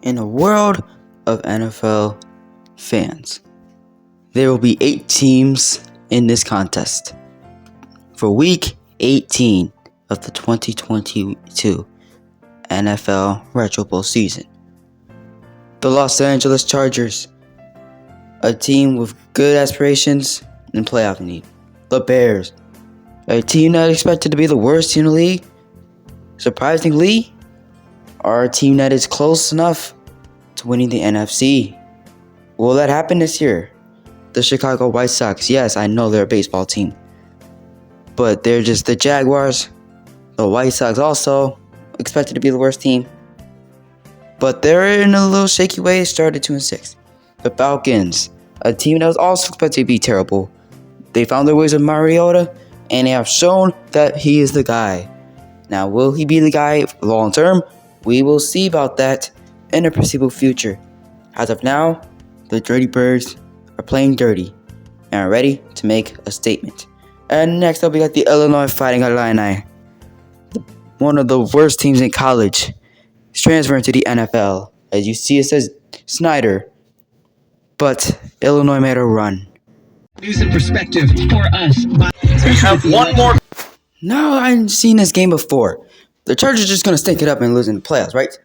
In a world of NFL fans, there will be 8 teams in this contest for Week 18 of the 2022 NFL Retro Bowl season. The Los Angeles Chargers, a team with good aspirations and playoff need. The Bears, a team that is expected to be the worst team in the league, surprisingly, are a team that is close enough to winning the NFC. Will that happen this year? The Chicago White Sox, yes, I know they're a baseball team, but they're just the Jaguars. The White Sox also expected to be the worst team, but they're in a little shaky way. Started 2-6. The Falcons, a team that was also expected to be terrible. They found their ways with Mariota, and they have shown that he is the guy. Now, will he be the guy long term? We will see about that in the foreseeable future. As of now, the Dirty Birds are playing dirty and are ready to make a statement. And next up, we got the Illinois Fighting Illini, one of the worst teams in college. It's transferring to the NFL. As you see, it says Snyder, but Illinois made a run. News and perspective for us. We have one more. Now, I've seen this game before. The Chargers are just going to stink it up and lose in the playoffs, right?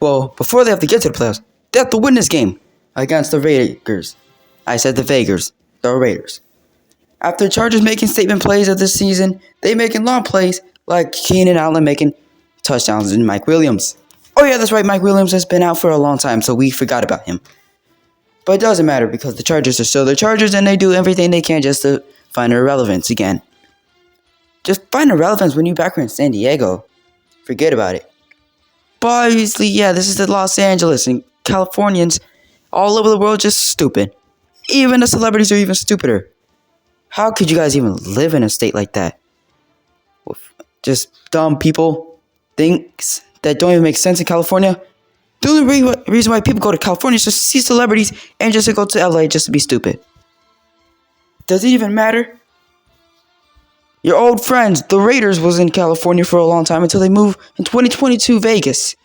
Well, before they have to get to the playoffs, they have to win this game against the Raiders. I said the Vegas, the Raiders. After the Chargers making statement plays of this season, they making long plays like Keenan Allen making touchdowns and Mike Williams. Oh yeah, that's right, Mike Williams has been out for a long time, so we forgot about him. But it doesn't matter because the Chargers are still the Chargers and they do everything they can just to find their relevance again. Just find the relevance when you're back here in San Diego. Forget about it. But obviously, yeah, this is the Los Angeles, and Californians all over the world just stupid. Even the celebrities are even stupider. How could you guys even live in a state like that? With just dumb people, things that don't even make sense in California. The only reason why people go to California is just to see celebrities and just to go to LA just to be stupid. Does it even matter? Your old friends, the Raiders, was in California for a long time until they moved in 2022 Vegas.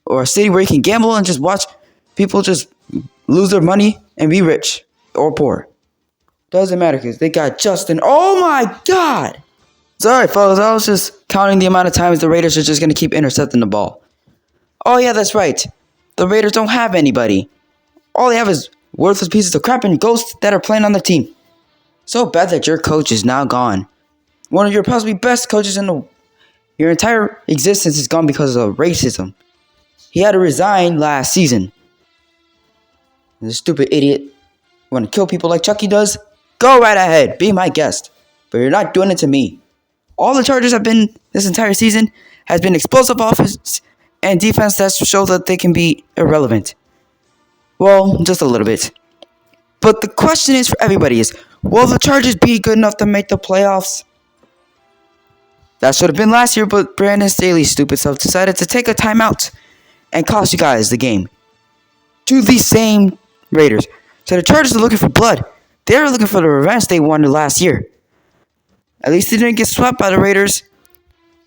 Or a city where you can gamble and just watch people just lose their money and be rich or poor. Doesn't matter because they got Justin. Oh my God! Sorry, fellas, I was just counting the amount of times the Raiders are just going to keep intercepting the ball. Oh yeah, that's right. The Raiders don't have anybody. All they have is worthless pieces of crap and ghosts that are playing on the team. So bad that your coach is now gone. One of your possibly best coaches in your entire existence is gone because of racism. He had to resign last season. This stupid idiot want to kill people like Chucky does? Go right ahead, be my guest. But you're not doing it to me. All the Chargers have been this entire season has been explosive offense and defense that show that they can be irrelevant. Well, just a little bit. But the question is for everybody is, will the Chargers be good enough to make the playoffs? That should have been last year, but Brandon Staley's stupid self decided to take a timeout and cost you guys the game. To these same Raiders. So the Chargers are looking for blood. They're looking for the revenge they wanted last year. At least they didn't get swept by the Raiders.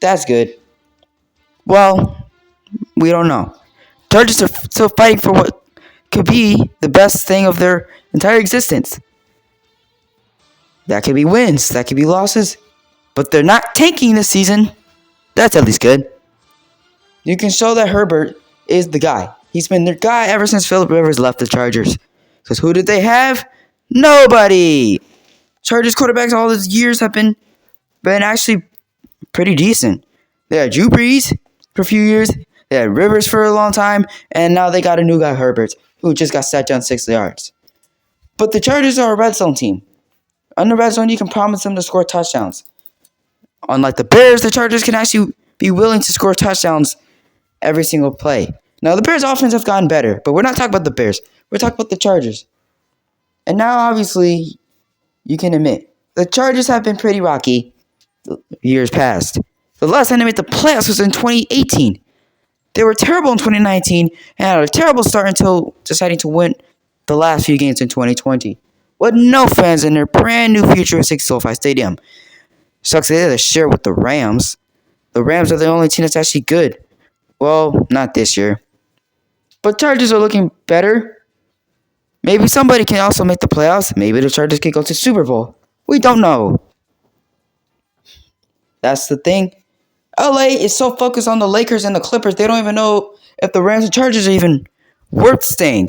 That's good. Well, we don't know. Chargers are still fighting for what could be the best thing of their entire existence. That could be wins. That could be losses. But they're not tanking this season. That's at least good. You can show that Herbert is the guy. He's been their guy ever since Phillip Rivers left the Chargers. Because who did they have? Nobody. Chargers quarterbacks all these years have been actually pretty decent. They had Drew Brees for a few years. They had Rivers for a long time. And now they got a new guy, Herbert, who just got sat down 6 yards. But the Chargers are a red zone team. On the red zone, you can promise them to score touchdowns. Unlike the Bears, the Chargers can actually be willing to score touchdowns every single play. Now, the Bears' offense have gotten better, but we're not talking about the Bears. We're talking about the Chargers. And now, obviously, you can admit, the Chargers have been pretty rocky years past. The last time they made the playoffs was in 2018. They were terrible in 2019 and had a terrible start until deciding to win the last few games in 2020. With no fans in their brand new futuristic SoFi Stadium. Sucks they had to share with the Rams. The Rams are the only team that's actually good. Well, not this year. But Chargers are looking better. Maybe somebody can also make the playoffs. Maybe the Chargers can go to Super Bowl. We don't know. That's the thing. LA is so focused on the Lakers and the Clippers, they don't even know if the Rams and Chargers are even worth staying.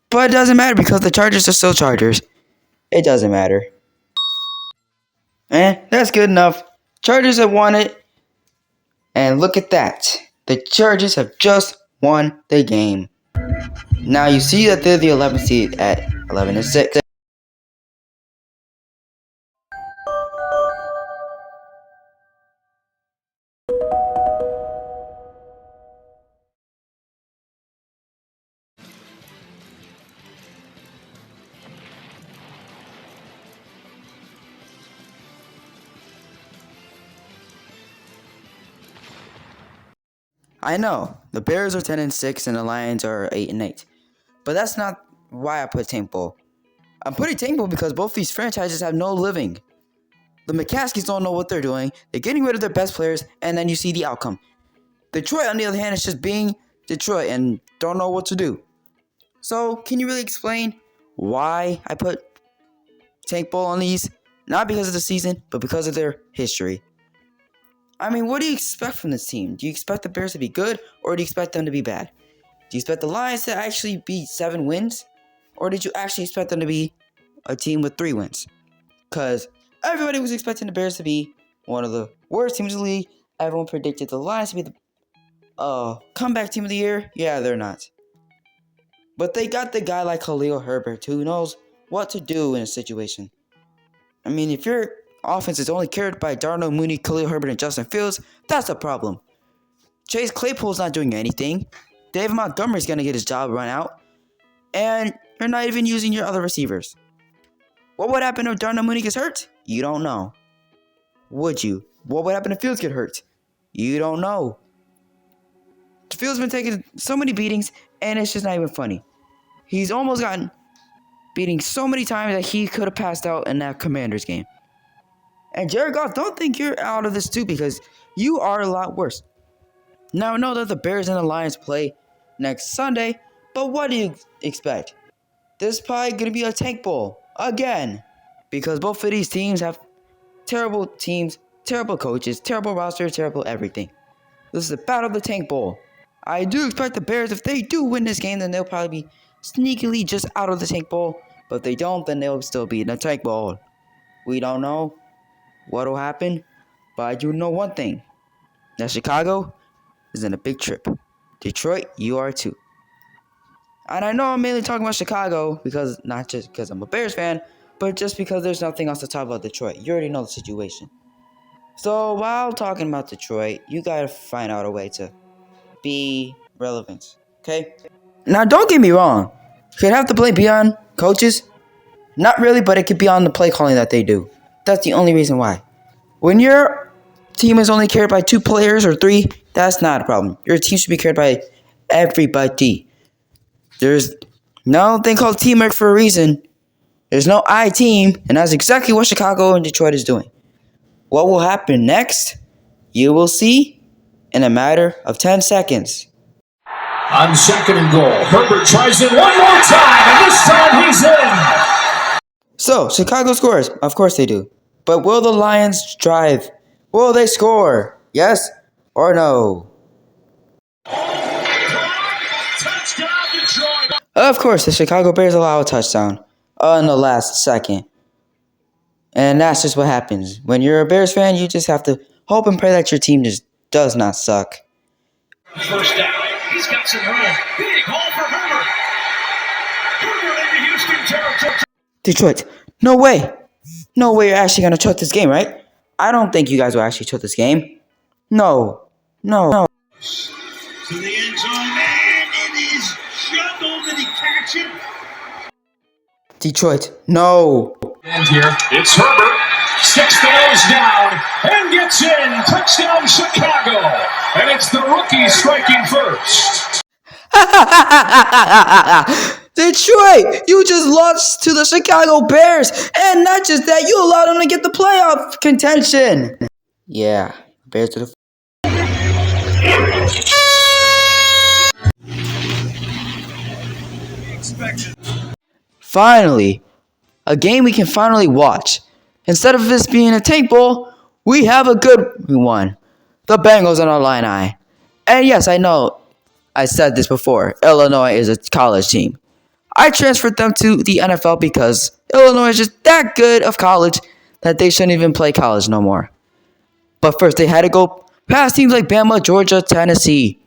But it doesn't matter because the Chargers are still Chargers. It doesn't matter. That's good enough. Chargers have won it. And look at that. The Chargers have just won the game. Now you see that they're the 11th seed at 11-6. I know the Bears are 10-6 and the Lions are 8-8, but that's not why I put Tank Bowl. I'm putting Tank Bowl because both these franchises have no living. The McCaskies don't know what they're doing. They're getting rid of their best players, and then you see the outcome. Detroit, on the other hand, is just being Detroit and don't know what to do. So, can you really explain why I put Tank Bowl on these? Not because of the season, but because of their history. I mean, what do you expect from this team? Do you expect the Bears to be good, or do you expect them to be bad? Do you expect the Lions to actually be 7 wins? Or did you actually expect them to be a team with 3 wins? Because everybody was expecting the Bears to be one of the worst teams in the league. Everyone predicted the Lions to be the comeback team of the year. Yeah, they're not. But they got the guy like Khalil Herbert who knows what to do in a situation. I mean, if your offense is only carried by Darnell Mooney, Khalil Herbert, and Justin Fields, that's a problem. Chase Claypool's not doing anything. David Montgomery's going to get his job run out. And you're not even using your other receivers. What would happen if Darnell Mooney gets hurt? You don't know. Would you? What would happen if Fields get hurt? You don't know. Fields been taking so many beatings, and it's just not even funny. He's almost gotten beating so many times that he could have passed out in that Commanders game. And Jared Goff, don't think you're out of this too, because you are a lot worse. Now I know that the Bears and the Lions play next Sunday, but what do you expect? This is probably going to be a Tank Bowl again, because both of these teams have terrible teams, terrible coaches, terrible roster, terrible everything. This is the battle of the Tank Bowl. I do expect the Bears, if they do win this game, then they'll probably be sneakily just out of the Tank Bowl. But if they don't, then they'll still be in the Tank Bowl. We don't know what will happen, but I do know one thing. That Chicago is in a big trip. Detroit, you are too. And I know I'm mainly talking about Chicago, because not just because I'm a Bears fan, but just because there's nothing else to talk about Detroit. You already know the situation. So while talking about Detroit, you gotta find out a way to be relevant, okay? Now don't get me wrong. Could have the blame be on coaches? Not really, but it could be on the play calling that they do. That's the only reason why. When your team is only carried by 2 players or 3, that's not a problem. Your team should be carried by everybody. There's no thing called teamwork for a reason. There's no I team, and that's exactly what Chicago and Detroit is doing. What will happen next? You will see in a matter of 10 seconds. On 2nd and goal, Herbert tries it one more time, and this time he's in. So, Chicago scores. Of course they do. But will the Lions drive? Will they score? Yes or no? Touchdown, Detroit. Of course, the Chicago Bears allow a touchdown in the last second. And that's just what happens. When you're a Bears fan, you just have to hope and pray that your team just does not suck. First down. He's got some room. Big hole for Herbert. Herbert into Houston territory. Detroit, no way. No way you're actually going to choke this game, right? I don't think you guys will actually choke this game. No. No. To the end zone, and it is juggled. Did he catch it? Detroit, no. And here, it's Herbert. 6 goes down and gets in. Touchdown, Chicago. And it's the rookie striking first. Detroit, you just lost to the Chicago Bears. And not just that, you allowed them to get the playoff contention. Yeah, Bears to the... finally, a game we can finally watch. Instead of this being a tank bowl, we have a good one. The Bengals on our Illini. And yes, I know I said this before. Illinois is a college team. I transferred them to the NFL because Illinois is just that good of college that they shouldn't even play college no more. But first, they had to go past teams like Bama, Georgia, Tennessee.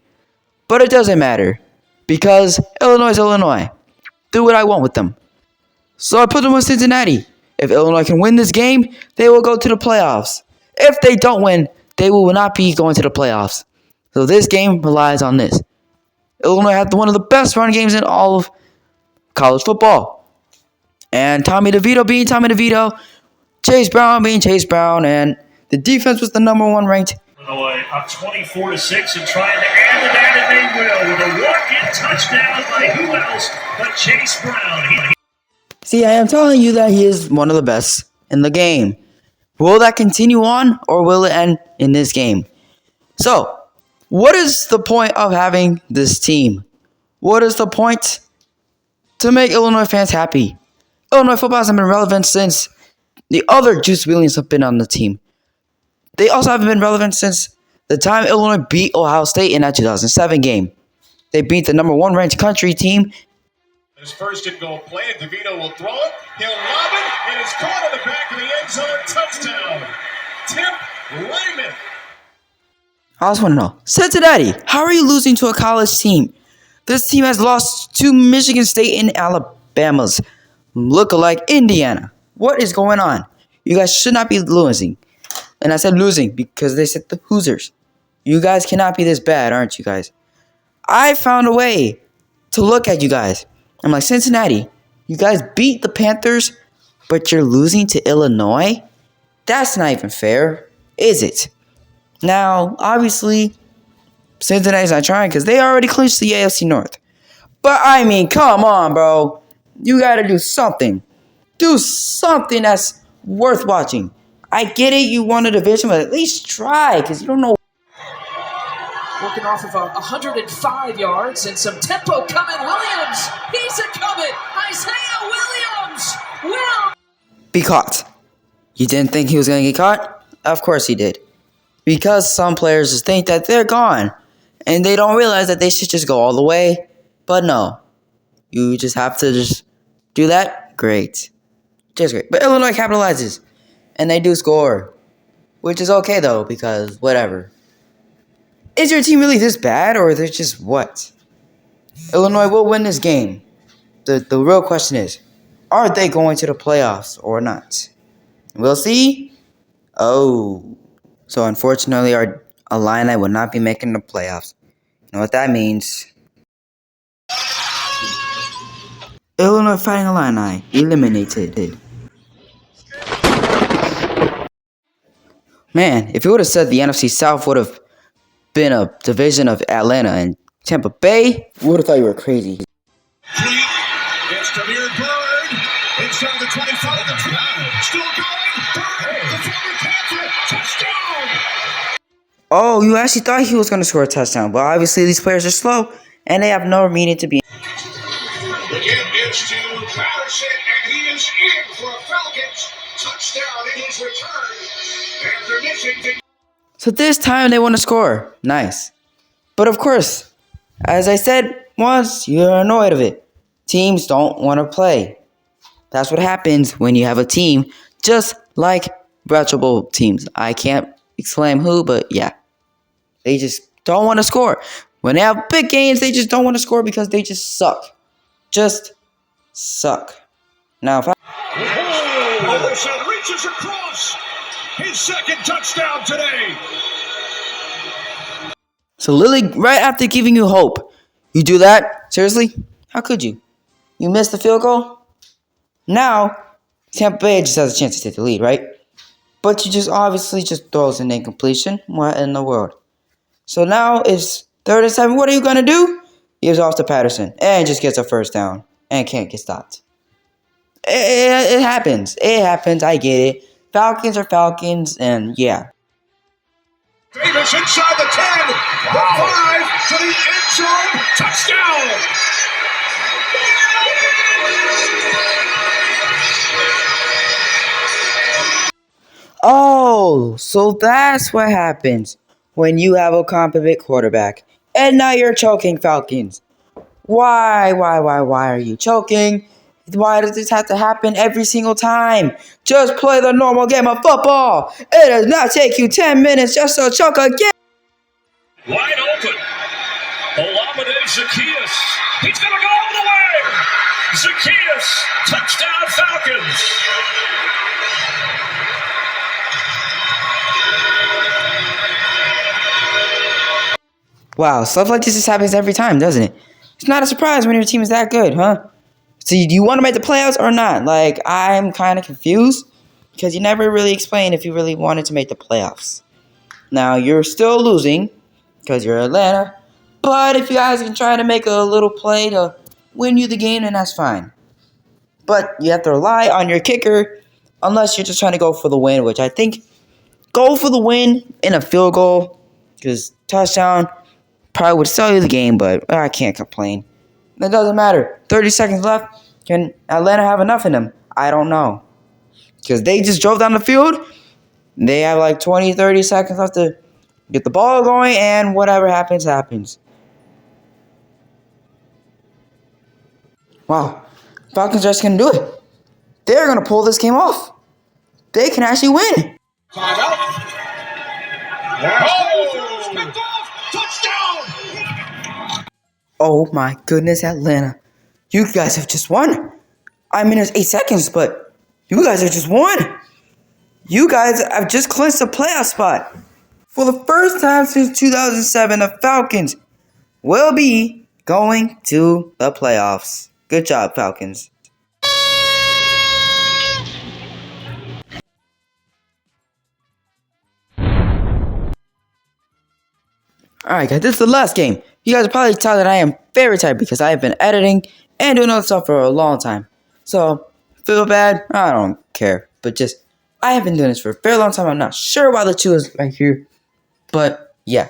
But it doesn't matter because Illinois is Illinois. Do what I want with them. So I put them with Cincinnati. If Illinois can win this game, they will go to the playoffs. If they don't win, they will not be going to the playoffs. So this game relies on this. Illinois had one of the best run games in all of college football. And Tommy DeVito being Tommy DeVito, Chase Brown being Chase Brown, and the defense was the #1 ranked. Illinois up 24-6 and trying to add to that, and they will with a walk-in touchdown by who else but Chase Brown. See, I am telling you that he is one of the best in the game. Will that continue on, or will it end in this game? So, what is the point of having this team? What is the point? To make Illinois fans happy. Illinois football hasn't been relevant since the other Juice Williams have been on the team. They also haven't been relevant since the time Illinois beat Ohio State in that 2007 game. They beat the #1 ranked country team. His first and goal play, and DeVito will throw it. He'll lob it. It is caught in the back of the end zone. Touchdown. Tim Lyman. I just want to know, Cincinnati, how are you losing to a college team? This team has lost to Michigan State and Alabama's look-alike Indiana. What is going on? You guys should not be losing. And I said losing because they said the Hoosiers. You guys cannot be this bad, aren't you guys? I found a way to look at you guys. I'm like, Cincinnati, you guys beat the Panthers, but you're losing to Illinois? That's not even fair, is it? Now, obviously, Cincinnati's not trying because they already clinched the AFC North. But, I mean, come on, bro. You got to do something. Do something that's worth watching. I get it, you won a division, but at least try because you don't know. Working off of 105 yards and some tempo coming. Williams, he's a coming. Isaiah Williams will Be caught. You didn't think he was going to get caught? Of course he did. Because some players just think that they're gone. And they don't realize that they should just go all the way. But no. You just have to just do that. Great. Just great. But Illinois capitalizes. And they do score. Which is okay though, because whatever. Is your team really this bad, or is it just what? Illinois will win this game. The real question is, are they going to the playoffs or not? We'll see. Oh. So unfortunately, our Illini will not be making the playoffs. You know what that means? Illinois Fighting Illini eliminated. Man, if you would have said the NFC South would have been a division of Atlanta and Tampa Bay, we would have thought you were crazy. It's Demir Bird. Inside the 25, the 12. Still going. Bird, the former Panther. Touchdown. Oh, you actually thought he was going to score a touchdown, but obviously these players are slow and they have no meaning to be. The give is to Patterson, and he is in for a Falcons touchdown in his return. After missing. So this time they want to score. Nice. But of course, as I said once, you're annoyed of it. Teams don't want to play. That's what happens when you have a team just like reputable teams. I can't exclaim who, but yeah. They just don't want to score. When they have big games, they just don't want to score because they just suck. Just suck. Now, if I... Patterson reaches across. His second touchdown today. So Lily, right after giving you hope, you do that? Seriously? How could you? You missed the field goal? Now, Tampa Bay just has a chance to take the lead, right? But you just obviously just throws an incompletion. What in the world? So now it's 3rd and 7. What are you going to do? Gives off to Patterson and just gets a first down and can't get stopped. It happens. It happens. I get it. Falcons are Falcons, and yeah. Davis inside the 10. The 5 to the end zone. Touchdown. Oh, so that's what happens when you have a competent quarterback. And now you're choking Falcons. Why are you choking? Why does this have to happen every single time? Just play the normal game of football. It does not take you 10 minutes just to choke again. Wide open. Olamide Zaccheaus. He's going to go all the way. Zaccheaus. Touchdown Falcons. Wow, stuff like this just happens every time, doesn't it? It's not a surprise when your team is that good, huh? So do you want to make the playoffs or not? Like, I'm kind of confused because you never really explained if you really wanted to make the playoffs. Now, you're still losing because you're Atlanta, but if you guys can try to make a little play to win you the game, then that's fine. But you have to rely on your kicker unless you're just trying to go for the win, which I think go for the win in a field goal because touchdown probably would sell you the game, but I can't complain. It doesn't matter. 30 seconds left. Can Atlanta have enough in them? I don't know. Because they just drove down the field. They have like 20, 30 seconds left to get the ball going, and whatever happens, happens. Wow. Falcons are just going to do it. They're going to pull this game off. They can actually win. Timeout. Oh! Picked off. Touchdown! Oh my goodness, Atlanta. You guys have just won. I mean, there's 8 seconds, but you guys have just won. You guys have just clinched a playoff spot. For the first time since 2007, the Falcons will be going to the playoffs. Good job, Falcons. Alright guys, this is the last game. You guys are probably tell that I am very tired because I have been editing and doing other stuff for a long time. So, feel bad? I don't care. But just, I have been doing this for a very long time. I'm not sure why the two is right here. But, yeah.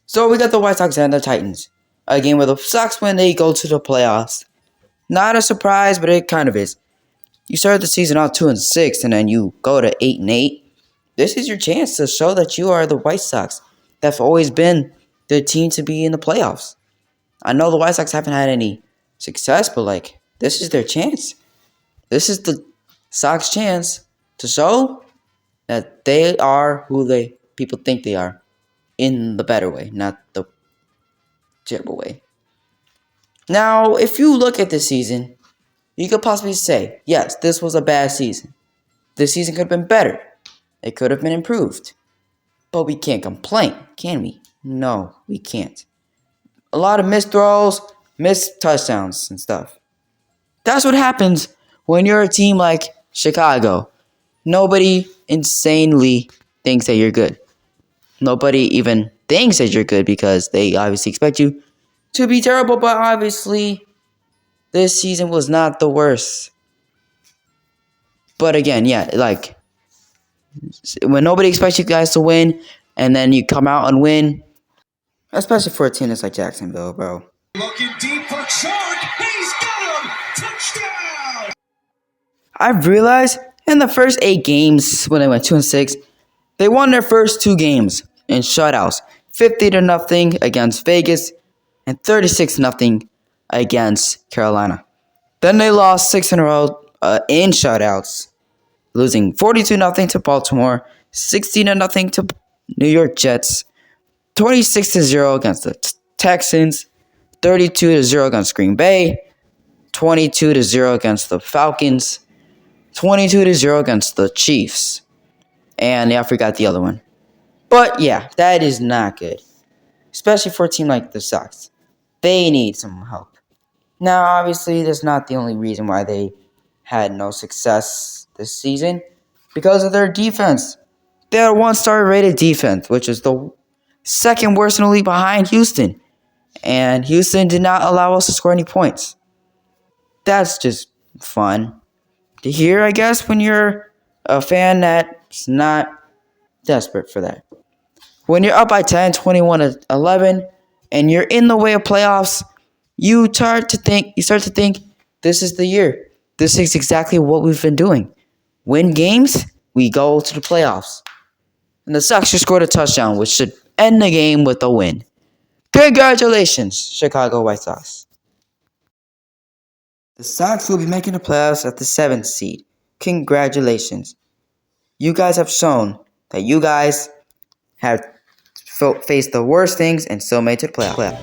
So, we got the White Sox and the Titans. A game where the Sox win, they go to the playoffs. Not a surprise, but it kind of is. You started the season out 2-6 and then you go to 8-8. This is your chance to show that you are the White Sox. That's always been the team to be in the playoffs. I know the White Sox haven't had any success, but like, this is their chance. This is the Sox chance to show that they are who people think they are in the better way, not the terrible way. Now, if you look at this season, you could possibly say, yes, this was a bad season. This season could have been better. It could have been improved. But we can't complain, can we? No, we can't. A lot of missed throws, missed touchdowns and stuff. That's what happens when you're a team like Chicago. Nobody insanely thinks that you're good. Nobody even thinks that you're good because they obviously expect you to be terrible, but obviously this season was not the worst. But again, yeah, like, when nobody expects you guys to win, and then you come out and win, especially for a team that's like Jacksonville, bro. Looking deep for Chark. He's got him. Touchdown. I've realized in the first 8 games when they went 2-6, they won their first 2 games in shutouts, 50-0 against Vegas and 36-0 against Carolina. Then they lost 6 in a row in shutouts, losing 42-0 to Baltimore, 16-0 to New York Jets, 26-0 against the Texans, 32-0 against Green Bay, 22-0 against the Falcons, 22-0 against the Chiefs. And yeah, I forgot the other one. But yeah, that is not good. Especially for a team like the Sox. They need some help. Now, obviously, that's not the only reason why they had no success this season. Because of their defense. They had a 1-star rated defense, which is the second worst in the league behind Houston. And Houston did not allow us to score any points. That's just fun to hear, I guess, when you're a fan that's not desperate for that. When you're up by 10, 21-11, and you're in the way of playoffs, you start to think, this is the year. This is exactly what we've been doing. Win games, we go to the playoffs. and the Sox just scored a touchdown, which should end the game with a win. Congratulations, Chicago White Sox. The Sox will be making the playoffs at the 7th seed. Congratulations. You guys have shown that you guys have faced the worst things and still made it to the playoffs.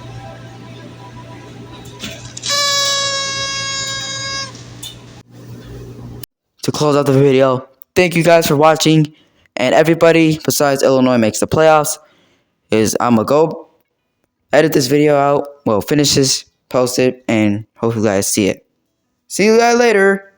To close out the video, thank you guys for watching, and everybody besides Illinois makes the playoffs. I'm gonna go edit this video out, finish this, post it, and hopefully you guys see it. See you guys later.